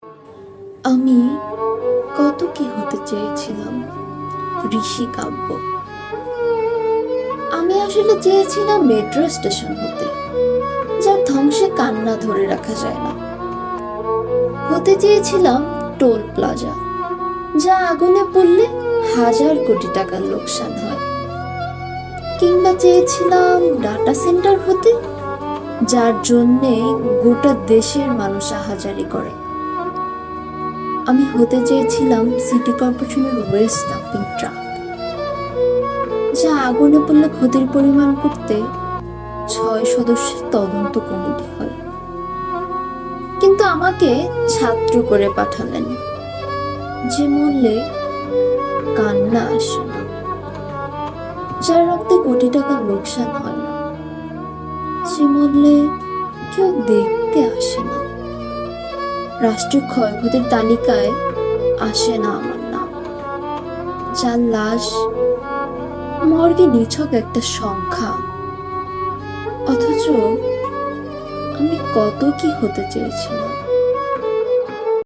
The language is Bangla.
আমি কত কি হতে চেয়েছিলাম, ঋষি কাব্য। আমি আসলে চেয়েছিলাম মেট্রো স্টেশন হতে, যার ধ্বংসে কান্না ধরে রাখা যায় না। হতে চেয়েছিলাম টোল প্লাজা, যা আগুনে পড়লে হাজার কোটি টাকার লোকসান হয়। কিংবা চেয়েছিলাম ডাটা সেন্টার হতে, যার জন্যে গোটা দেশের মানুষ আহাজারি করে। আমি হতে চেয়েছিলাম সিটি কর্পোরেশনের ওয়েস্ট ডাম্পিং ট্রাক, যা আগুনে পড়লে ক্ষতির পরিমাণ করতে 6 সদস্যের তদন্ত কমিটি হয়। কিন্তু আমাকে ছাত্র করে পাঠালেন, যে মরলে কান্না আসে না, যার রক্তে কোটি টাকার লোকসান হয় না, যে মরলে কেউ দেখতে আসে না, রাষ্ট্রীয় ক্ষয়ক্ষতির তালিকায় আসে না আমার নাম, যার লাশ মর্গে নিছক একটা সংখ্যা। অথচ আমি কত কি হতে চেয়েছিলাম।